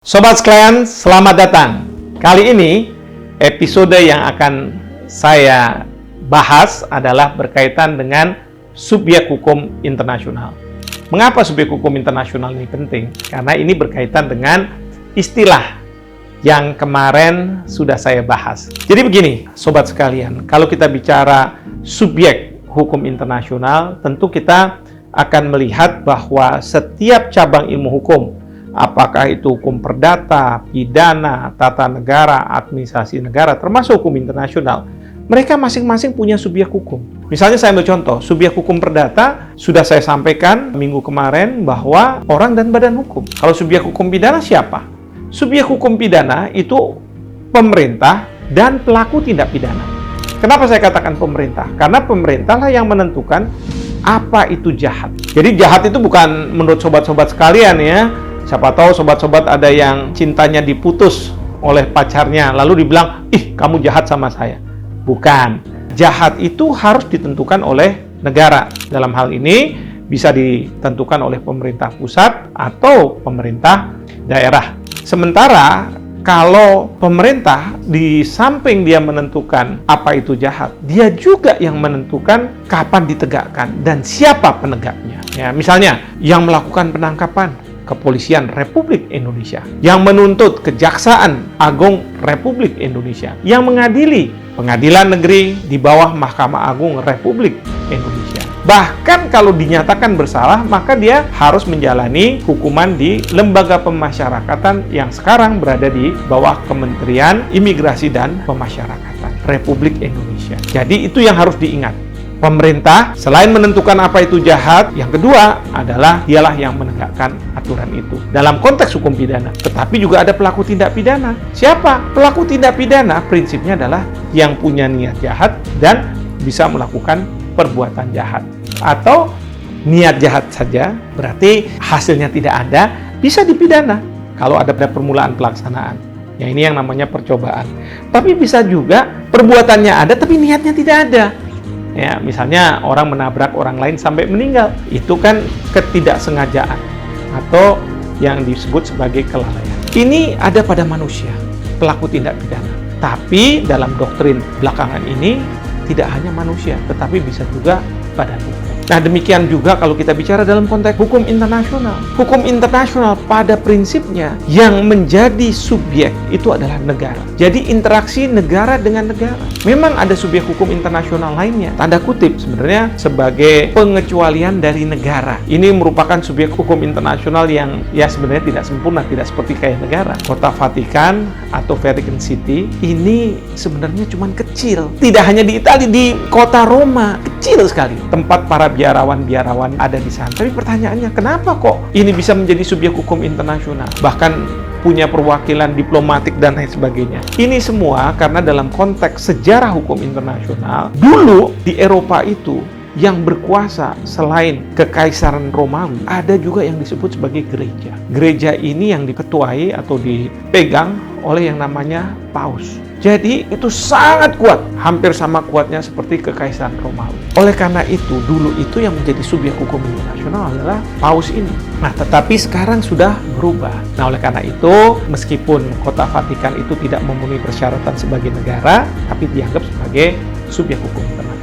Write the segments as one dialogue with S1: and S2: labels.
S1: Sobat sekalian, selamat datang. Kali ini, episode yang akan saya bahas adalah berkaitan dengan subjek hukum internasional. Mengapa subjek hukum internasional ini penting? Karena ini berkaitan dengan istilah yang kemarin sudah saya bahas. Jadi begini, sobat sekalian, kalau kita bicara subjek hukum internasional, tentu kita akan melihat bahwa setiap cabang ilmu hukum, apakah itu hukum perdata, pidana, tata negara, administrasi negara, termasuk hukum internasional, mereka masing-masing punya subjek hukum. Misalnya saya ambil contoh, subjek hukum perdata sudah saya sampaikan minggu kemarin bahwa orang dan badan hukum. Kalau subjek hukum pidana siapa? Subjek hukum pidana itu pemerintah dan pelaku tindak pidana. Kenapa saya katakan pemerintah? Karena pemerintahlah yang menentukan apa itu jahat. Jadi jahat itu bukan menurut sobat-sobat sekalian ya. Siapa tahu sobat-sobat ada yang cintanya diputus oleh pacarnya, lalu dibilang, ih kamu jahat sama saya. Bukan. Jahat itu harus ditentukan oleh negara. Dalam hal ini bisa ditentukan oleh pemerintah pusat atau pemerintah daerah. Sementara kalau pemerintah di samping dia menentukan apa itu jahat, dia juga yang menentukan kapan ditegakkan dan siapa penegaknya. Ya, misalnya yang melakukan penangkapan, Kepolisian Republik Indonesia, yang menuntut Kejaksaan Agung Republik Indonesia, yang mengadili Pengadilan Negeri di bawah Mahkamah Agung Republik Indonesia. Bahkan kalau dinyatakan bersalah, maka dia harus menjalani hukuman di lembaga pemasyarakatan yang sekarang berada di bawah Kementerian Imigrasi dan Pemasyarakatan Republik Indonesia. Jadi itu yang harus diingat. Pemerintah selain menentukan apa itu jahat, yang kedua adalah dialah yang menegakkan aturan itu dalam konteks hukum pidana. Tetapi juga ada pelaku tindak pidana. Siapa? Pelaku tindak pidana prinsipnya adalah yang punya niat jahat dan bisa melakukan perbuatan jahat. Atau niat jahat saja, berarti hasilnya tidak ada, bisa dipidana kalau ada permulaan pelaksanaan. Ya, ini yang namanya percobaan. Tapi bisa juga perbuatannya ada tapi niatnya tidak ada. Ya, misalnya orang menabrak orang lain sampai meninggal, itu kan ketidaksengajaan atau yang disebut sebagai kelalaian. Ini ada pada manusia, pelaku tindak pidana. Tapi dalam doktrin belakangan ini tidak hanya manusia, tetapi bisa juga badan hukum. Nah, demikian juga kalau kita bicara dalam konteks hukum internasional. Hukum internasional pada prinsipnya yang menjadi subjek itu adalah negara. Jadi interaksi negara dengan negara. Memang ada subjek hukum internasional lainnya, tanda kutip sebenarnya sebagai pengecualian dari negara. Ini merupakan subjek hukum internasional yang ya sebenarnya tidak sempurna, tidak seperti kayak negara. Kota Vatikan atau Vatican City ini sebenarnya cuma kecil. Tidak hanya di Italia, di kota Roma kecil sekali tempat para biarawan-biarawan ada di sana. Tapi pertanyaannya, kenapa kok ini bisa menjadi subjek hukum internasional? Bahkan punya perwakilan diplomatik dan lain sebagainya. Ini semua karena dalam konteks sejarah hukum internasional, dulu di Eropa itu yang berkuasa selain Kekaisaran Romawi, ada juga yang disebut sebagai gereja. Gereja ini yang diketuai atau dipegang oleh yang namanya Paus. Jadi itu sangat kuat, hampir sama kuatnya seperti Kekaisaran Romawi. Oleh karena itu, dulu itu yang menjadi subjek hukum internasional adalah Paus ini. Nah, tetapi sekarang sudah berubah. Nah, oleh karena itu, meskipun Kota Vatikan itu tidak memenuhi persyaratan sebagai negara, tapi dianggap sebagai subjek hukum internasional.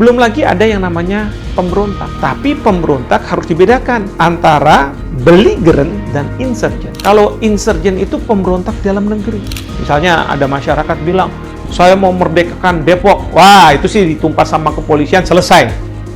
S1: Belum lagi ada yang namanya pemberontak. Tapi pemberontak harus dibedakan antara belligerent dan insurgent. Kalau insurgent itu pemberontak dalam negeri. Misalnya ada masyarakat bilang, saya mau merdekakan Depok. Wah, itu sih ditumpas sama kepolisian, selesai.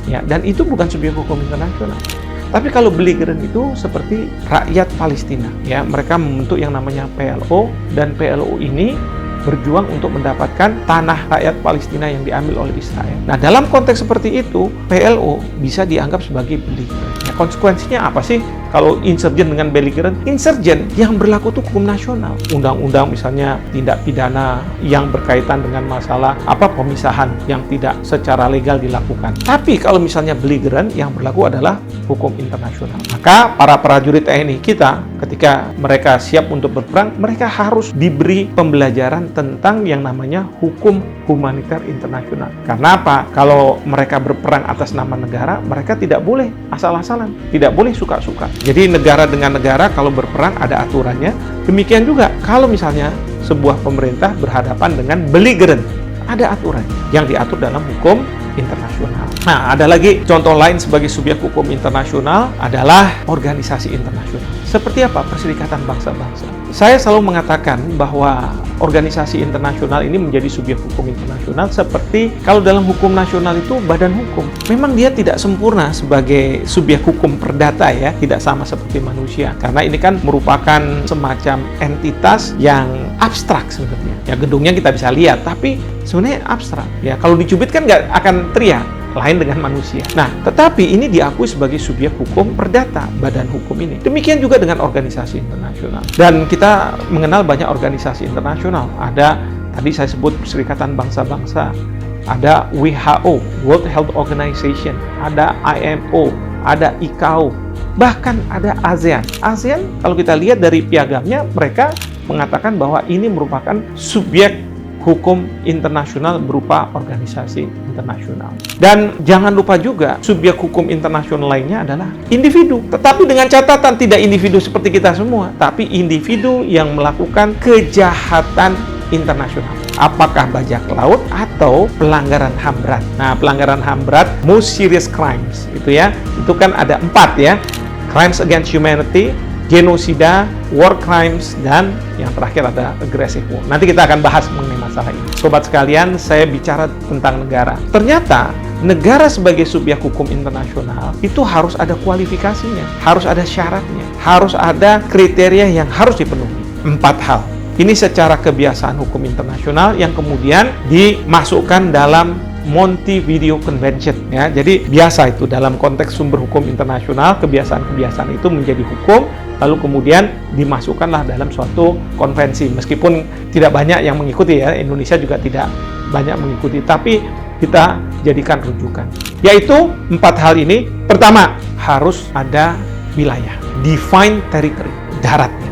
S1: Ya, dan itu bukan subjek hukum internasional. Tapi kalau belligerent itu seperti rakyat Palestina. Ya, mereka membentuk yang namanya PLO, dan PLO ini berjuang untuk mendapatkan tanah rakyat Palestina yang diambil oleh Israel. Nah, dalam konteks seperti itu, PLO bisa dianggap sebagai belligerent. Ya, konsekuensinya apa sih kalau insurgent dengan belligerent? Insurgent yang berlaku itu hukum nasional. Undang-undang misalnya tindak pidana yang berkaitan dengan masalah pemisahan yang tidak secara legal dilakukan. Tapi kalau misalnya belligerent yang berlaku adalah hukum internasional. Maka para prajurit TNI kita ketika mereka siap untuk berperang, mereka harus diberi pembelajaran tentang yang namanya hukum humaniter internasional. Karena apa? Kalau mereka berperang atas nama negara, mereka tidak boleh asal-asalan, tidak boleh suka-suka. Jadi negara dengan negara kalau berperang ada aturannya. Demikian juga kalau misalnya sebuah pemerintah berhadapan dengan belligerent, ada aturan yang diatur dalam hukum internasional. Nah, ada lagi contoh lain sebagai subjek hukum internasional adalah organisasi internasional. Seperti apa? Perserikatan Bangsa-Bangsa. Saya selalu mengatakan bahwa organisasi internasional ini menjadi subjek hukum internasional seperti kalau dalam hukum nasional itu badan hukum. Memang dia tidak sempurna sebagai subjek hukum perdata ya, tidak sama seperti manusia. Karena ini kan merupakan semacam entitas yang abstrak sebenarnya. Ya, gedungnya kita bisa lihat, tapi sebenarnya abstrak. Ya, kalau dicubit kan nggak akan teriak, lain dengan manusia. Nah, tetapi ini diakui sebagai subjek hukum perdata, badan hukum ini. Demikian juga dengan organisasi internasional. Dan kita mengenal banyak organisasi internasional. Ada, tadi saya sebut Perserikatan Bangsa-Bangsa, ada WHO, World Health Organization, ada IMO, ada ICAO, bahkan ada ASEAN. ASEAN, kalau kita lihat dari piagamnya, mereka mengatakan bahwa ini merupakan subjek hukum internasional berupa organisasi internasional. Dan jangan lupa juga, subjek hukum internasional lainnya adalah individu. Tetapi dengan catatan tidak individu seperti kita semua, tapi individu yang melakukan kejahatan internasional. Apakah bajak laut atau pelanggaran HAM berat. Nah, pelanggaran HAM berat, most serious crimes, itu ya. Itu kan ada 4 ya. Crimes against humanity, genosida, war crimes, dan yang terakhir ada aggressive war. Nanti kita akan bahas mengenai masalah ini. Sobat sekalian, saya bicara tentang negara. Ternyata, negara sebagai subjek hukum internasional itu harus ada kualifikasinya, harus ada syaratnya, harus ada kriteria yang harus dipenuhi. 4 hal. Ini secara kebiasaan hukum internasional yang kemudian dimasukkan dalam Montevideo Convention ya. Jadi biasa itu dalam konteks sumber hukum internasional, kebiasaan-kebiasaan itu menjadi hukum, lalu kemudian dimasukkanlah dalam suatu konvensi. Meskipun tidak banyak yang mengikuti ya, Indonesia juga tidak banyak mengikuti, tapi kita jadikan rujukan. Yaitu 4 hal ini. Pertama, harus ada wilayah, define territory, daratnya.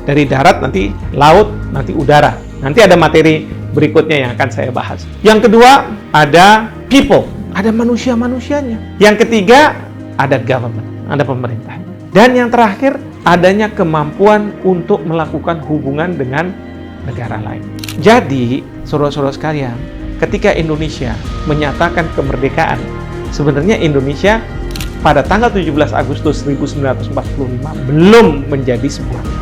S1: Dari darat nanti laut, nanti udara. Nanti ada materi berikutnya yang akan saya bahas. Yang kedua, ada people, ada manusia-manusianya. Yang ketiga, ada government, ada pemerintahnya. Dan yang terakhir, adanya kemampuan untuk melakukan hubungan dengan negara lain. Jadi, saudara-saudara sekalian, ketika Indonesia menyatakan kemerdekaan, sebenarnya Indonesia pada tanggal 17 Agustus 1945 belum menjadi sebuah negara.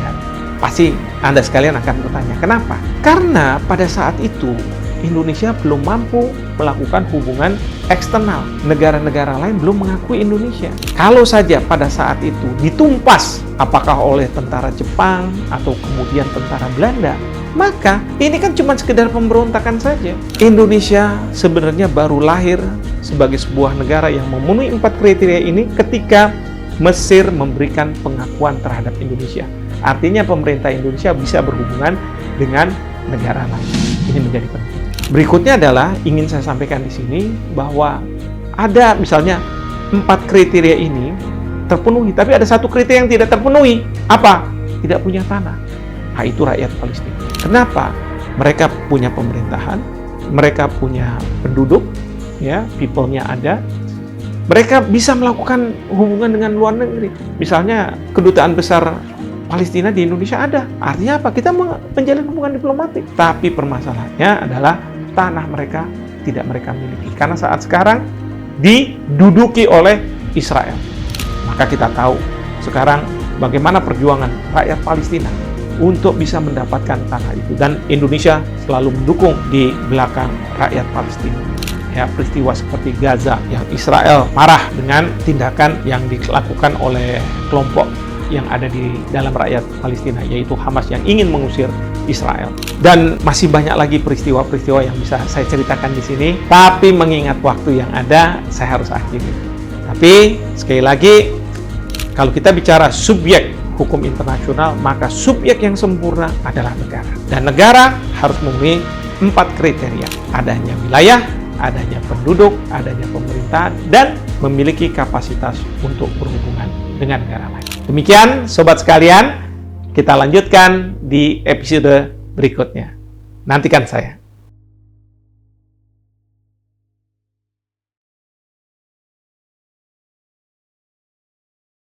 S1: Pasti Anda sekalian akan bertanya, kenapa? Karena pada saat itu Indonesia belum mampu melakukan hubungan eksternal. Negara-negara lain belum mengakui Indonesia. Kalau saja pada saat itu ditumpas, apakah oleh tentara Jepang atau kemudian tentara Belanda, maka ini kan cuma sekedar pemberontakan saja. Indonesia sebenarnya baru lahir sebagai sebuah negara yang memenuhi 4 kriteria ini ketika Mesir memberikan pengakuan terhadap Indonesia. Artinya pemerintah Indonesia bisa berhubungan dengan negara lain. Ini menjadi penting. Berikutnya adalah ingin saya sampaikan di sini bahwa ada misalnya 4 kriteria ini terpenuhi, tapi ada 1 kriteria yang tidak terpenuhi. Apa? Tidak punya tanah. Nah, itu rakyat Palestina. Kenapa? Mereka punya pemerintahan, mereka punya penduduk, ya, people-nya ada. Mereka bisa melakukan hubungan dengan luar negeri. Misalnya kedutaan besar Palestina di Indonesia ada. Artinya apa? Kita menjalin hubungan diplomatik. Tapi permasalahannya adalah tanah mereka tidak mereka miliki. Karena saat sekarang diduduki oleh Israel. Maka kita tahu sekarang bagaimana perjuangan rakyat Palestina untuk bisa mendapatkan tanah itu. Dan Indonesia selalu mendukung di belakang rakyat Palestina. Ya, peristiwa seperti Gaza yang Israel marah dengan tindakan yang dilakukan oleh kelompok yang ada di dalam rakyat Palestina, yaitu Hamas yang ingin mengusir Israel. Dan masih banyak lagi peristiwa-peristiwa yang bisa saya ceritakan di sini, tapi mengingat waktu yang ada, saya harus akhiri. Tapi sekali lagi, kalau kita bicara subjek hukum internasional, maka subjek yang sempurna adalah negara. Dan negara harus memenuhi 4 kriteria. Adanya wilayah, adanya penduduk, adanya pemerintahan, dan memiliki kapasitas untuk berhubungan dengan negara lain. Demikian, sobat sekalian, kita lanjutkan di episode berikutnya. Nantikan saya.